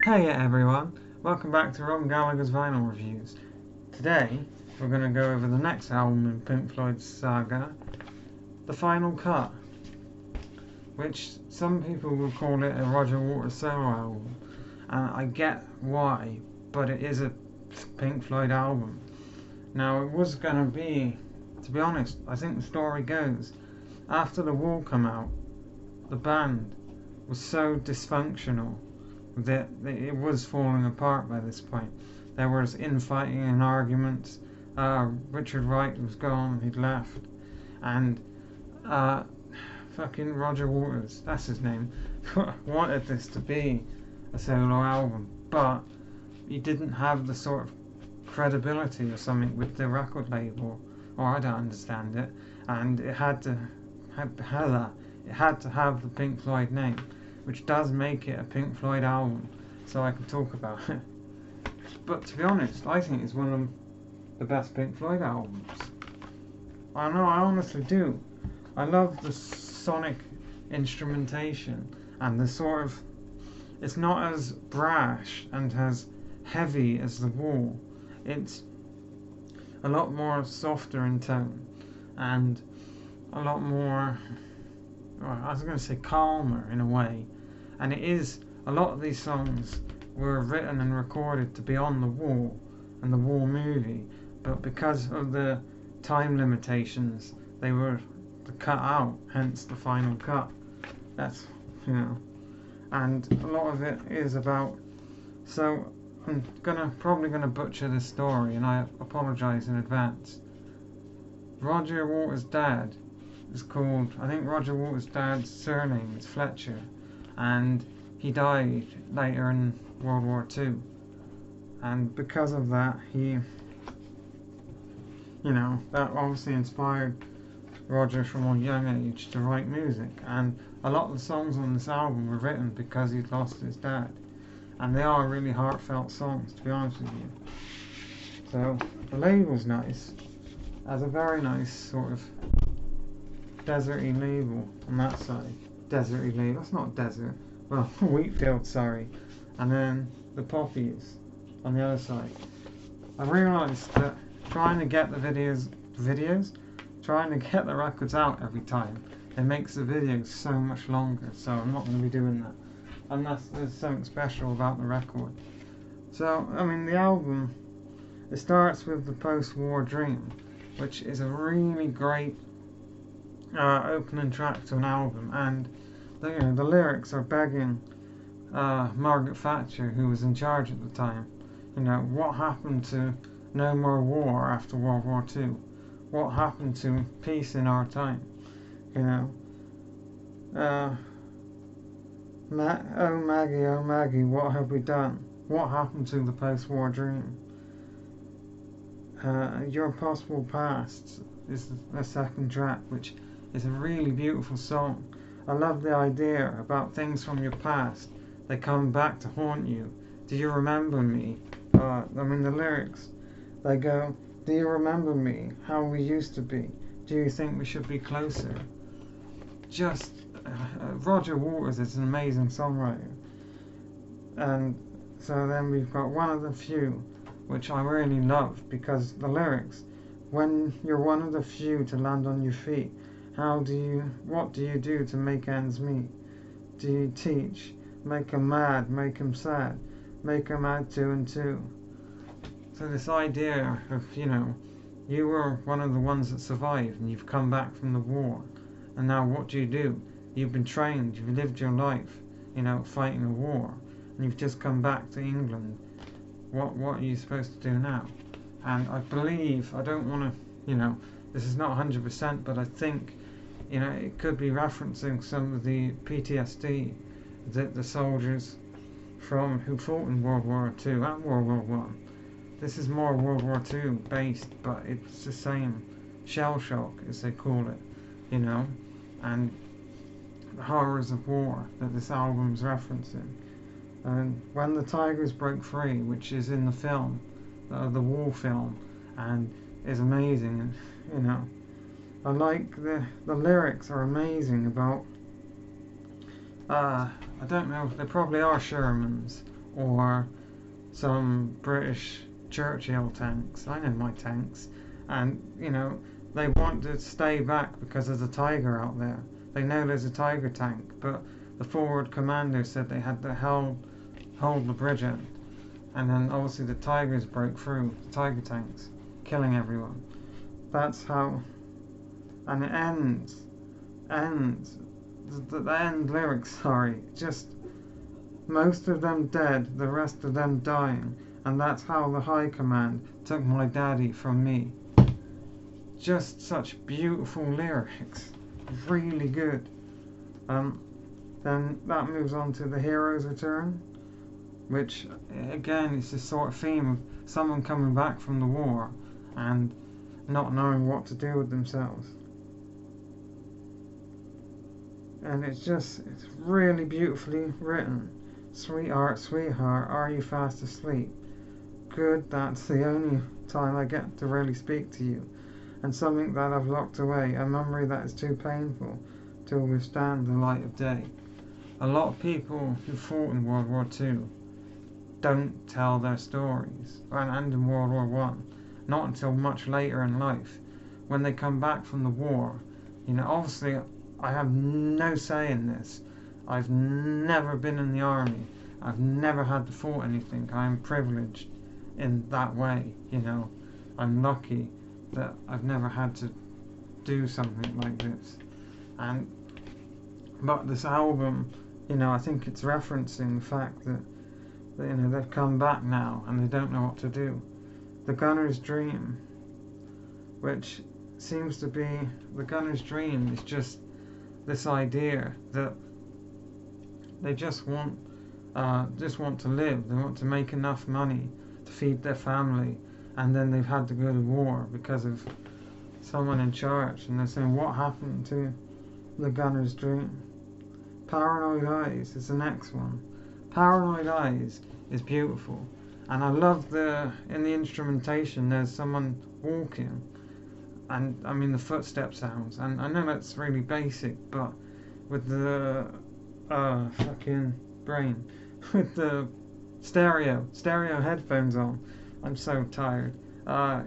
Hey everyone, welcome back to Ron Gallagher's Vinyl Reviews. Today we're going to go over the next album in Pink Floyd's saga, The Final Cut, which some people will call it a Rogger Waters solo album, and I get why, but it is a Pink Floyd album. Now it was going to be, to be honest, I think the story goes, after The Wall came out, the band was so dysfunctional that it was falling apart by this point. There was infighting and arguments. Richard Wright was gone, he'd left, and fucking Rogger Waters, that's his name, wanted this to be a solo album, but he didn't have the sort of credibility or something with the record label, or I don't understand it, and it had to have the Pink Floyd name, which does make it a Pink Floyd album, so I can talk about it. But to be honest, I think it's one of the best Pink Floyd albums. I know, I honestly do. I love the sonic instrumentation and the sort of, it's not as brash and as heavy as The Wall. It's a lot more softer in tone and a lot more, well, I was going to say calmer in a way. And it is, a lot of these songs were written and recorded to be on The Wall and The Wall movie, but because of the time limitations, they were cut out, hence The Final Cut. That's, and a lot of it is about, so I'm probably gonna butcher this story, and I apologise in advance. Rogger Waters' dad is called, I think Rogger Waters' dad's surname is Fletcher, and he died later in World War II, and because of that, he, that obviously inspired Rogger from a young age to write music, and a lot of the songs on this album were written because he'd lost his dad, and they are really heartfelt songs, to be honest with you. So the label's nice, has a very nice sort of deserty label on that side. Deserty label, that's not desert, well, wheat field, sorry, and then the poppies on the other side. I realised that trying to get trying to get the records out every time, it makes the videos so much longer, so I'm not going to be doing that unless there's something special about the record. So, I mean, the album, it starts with The Post-War Dream, which is a really great opening track to an album, and the lyrics are begging Margaret Thatcher, who was in charge at the time, what happened to no more war after World War II? What happened to peace in our time? Oh Maggie, what have we done? What happened to the post-war dream? Your Impossible Past is the second track, which is a really beautiful song. I love the idea about things from your past, they come back to haunt you. Do you remember me? The lyrics, they go, do you remember me, how we used to be? Do you think we should be closer? Just, Rogger Waters is an amazing songwriter. And so then we've got One of the Few, which I really love, because the lyrics, when you're one of the few to land on your feet, what do you do to make ends meet? Do you teach? Make 'em mad, make 'em sad, make 'em add 2 and 2. So this idea of, you were one of the ones that survived and you've come back from the war, and now what do? You've been trained, you've lived your life, fighting a war, and you've just come back to England. What are you supposed to do now? And I believe, I don't want to, this is not 100%, but I think, it could be referencing some of the PTSD that the soldiers who fought in World War II and World War One. This is more World War II based, but it's the same shell shock, as they call it, and the horrors of war that this album's referencing. And When the Tigers Broke Free, which is in the film, the Wall film, and is amazing, I like the lyrics are amazing about, I don't know, they probably are Shermans, or some British Churchill tanks. I know my tanks. And, you know, they want to stay back because there's a tiger out there. They know there's a tiger tank, but the forward commander said they had to hold the bridge end. And then obviously the tigers broke through, the tiger tanks, killing everyone. That's how. And it ends. The end lyrics, sorry, just most of them dead, the rest of them dying, and that's how the High Command took my daddy from me. Just such beautiful lyrics, really good. Then that moves on to The Hero's Return, which again is this sort of theme of someone coming back from the war and not knowing what to do with themselves. And it's really beautifully written. Sweetheart, sweetheart, are you fast asleep? Good, that's the only time I get to really speak to you. And something that I've locked away, a memory that is too painful to withstand the light of day. A lot of people who fought in World War II don't tell their stories, and in World War One, not until much later in life. When they come back from the war, you know, obviously I have no say in this. I've never been in the army. I've never had to fight anything. I'm privileged in that way, you know. I'm lucky that I've never had to do something like this. But this album, you know, I think it's referencing the fact that you know, they've come back now and they don't know what to do. The Gunner's Dream, which seems to be, the Gunner's Dream is just this idea that they just want to live. They want to make enough money to feed their family, and then they've had to go to war because of someone in charge, and they're saying, what happened to the Gunner's Dream? Paranoid Eyes is the next one. Paranoid Eyes is beautiful, and I love in the instrumentation there's someone walking, and I mean the footstep sounds, and I know that's really basic, but with the fucking brain, with the stereo headphones on, I'm so tired.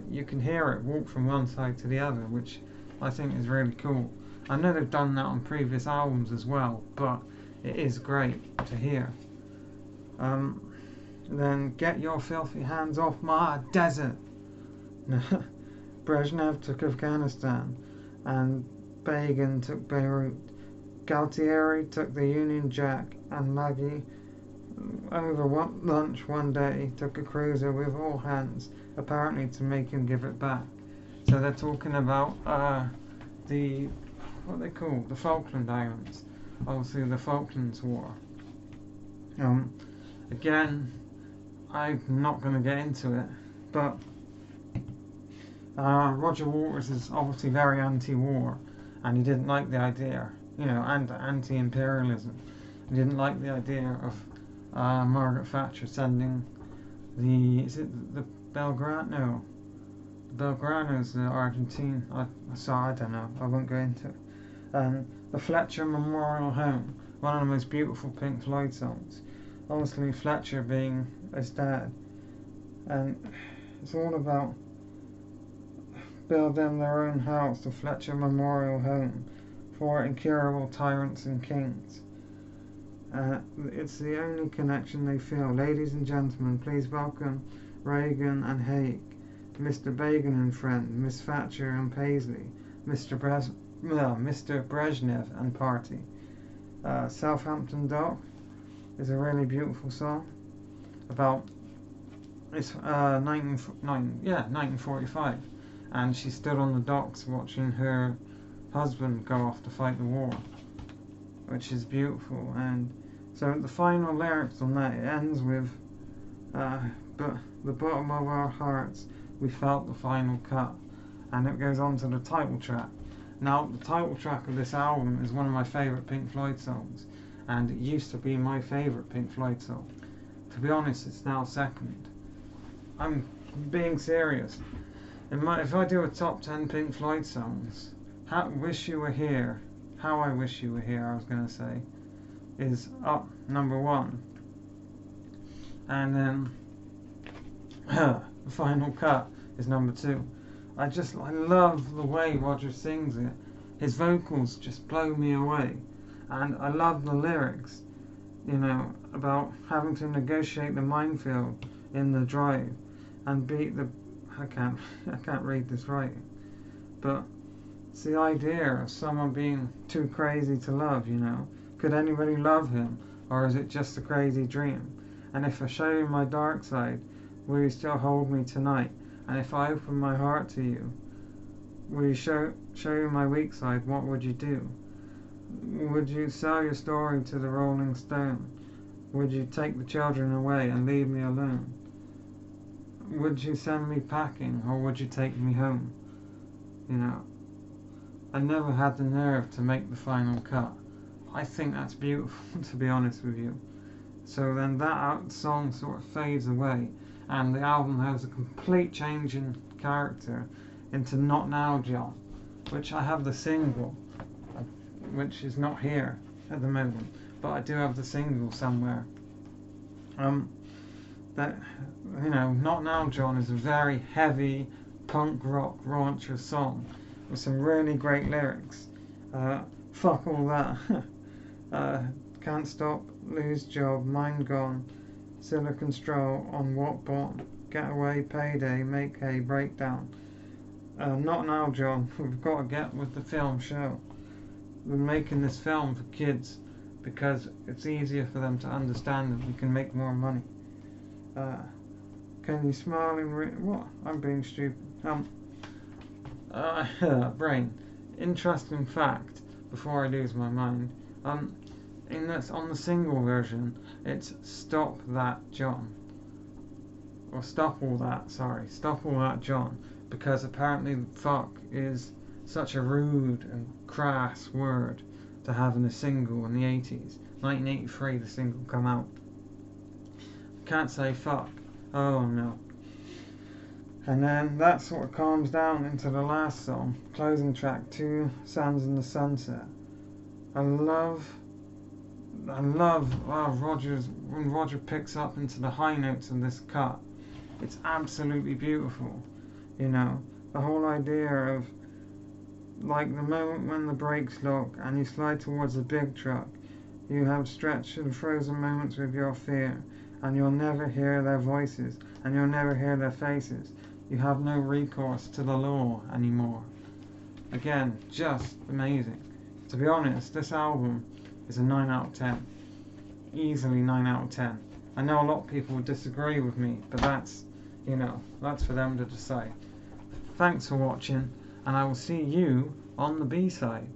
You can hear it walk from one side to the other, which I think is really cool. I know they've done that on previous albums as well, but it is great to hear. Then Get Your Filthy Hands Off My Desert. Brezhnev took Afghanistan, and Begin took Beirut. Galtieri took the Union Jack, and Maggie, over lunch one day, took a cruiser with all hands, apparently to make him give it back. So they're talking about the Falkland Islands, obviously the Falklands War. Again, I'm not going to get into it, but Rogger Waters is obviously very anti-war, and he didn't like the idea, you know, and anti-imperialism. He didn't like the idea of Margaret Thatcher sending the Belgrano? The Belgrano's the Argentine. I don't know. I won't go into it. The Fletcher Memorial Home, one of the most beautiful Pink Floyd songs. Obviously, Fletcher being his dad, and it's all about build them their own house, the Fletcher Memorial Home, for incurable tyrants and kings. It's the only connection they feel. Ladies and gentlemen, please welcome Reagan and Haig, Mr. Begin and friend, Miss Thatcher and Paisley, Mr. Brezhnev and party. Southampton Dock is a really beautiful song about, it's 1945, and she stood on the docks watching her husband go off to fight the war, which is beautiful. And so the final lyrics on that, it ends with but the bottom of our hearts we felt the final cut, and it goes on to the title track. Now the title track of this album is one of my favourite Pink Floyd songs, and it used to be my favourite Pink Floyd song. To be honest, it's now second. I'm being serious. If I do a top 10 Pink Floyd songs, How I Wish You Were Here, I was going to say, is up number 1. And then the final cut is number 2. I love the way Roger sings it. His vocals just blow me away. And I love the lyrics, about having to negotiate the minefield in the drive and beat the... I can't read this writing. But it's the idea of someone being too crazy to love, Could anybody love him? Or is it just a crazy dream? And if I show you my dark side, will you still hold me tonight? And if I open my heart to you, will you show you my weak side? What would you do? Would you sell your story to the Rolling Stone? Would you take the children away and leave me alone? Would you send me packing, or would you take me home? I never had the nerve to make the final cut. I think that's beautiful, to be honest with you. So then that song sort of fades away, and the album has a complete change in character into Not Now John, which I have the single, which is not here at the moment, but I do have the single somewhere. Not Now John is a very heavy punk rock rauncher song with some really great lyrics. Fuck all that. Can't stop, lose job, mind gone, silicon stroll on what bot, get away, payday, make hay, breakdown. Not now, John. We've got to get with the film show. We're making this film for kids because it's easier for them to understand and we can make more money. Can you smile and what? I'm being stupid. Brain. Interesting fact, before I lose my mind. On the single version, it's Stop That John. Or Stop All That, Stop All That John. Because apparently fuck is such a rude and crass word to have in a single in the 80s. 1983 the single come out. Can't say fuck. Oh no. And then that sort of calms down into the last song, closing track 2, Sands in the Sunset. I love Rogers, when Roger picks up into the high notes of this cut. It's absolutely beautiful. The whole idea of like the moment when the brakes lock and you slide towards a big truck, you have stretched and frozen moments with your fear, and you'll never hear their voices and you'll never hear their faces. You have no recourse to the law anymore. Again, just amazing. To be honest, this album is a 9 out of 10. Easily 9 out of 10. I know a lot of people would disagree with me, but that's for them to decide. Thanks for watching, and I will see you on the B-side.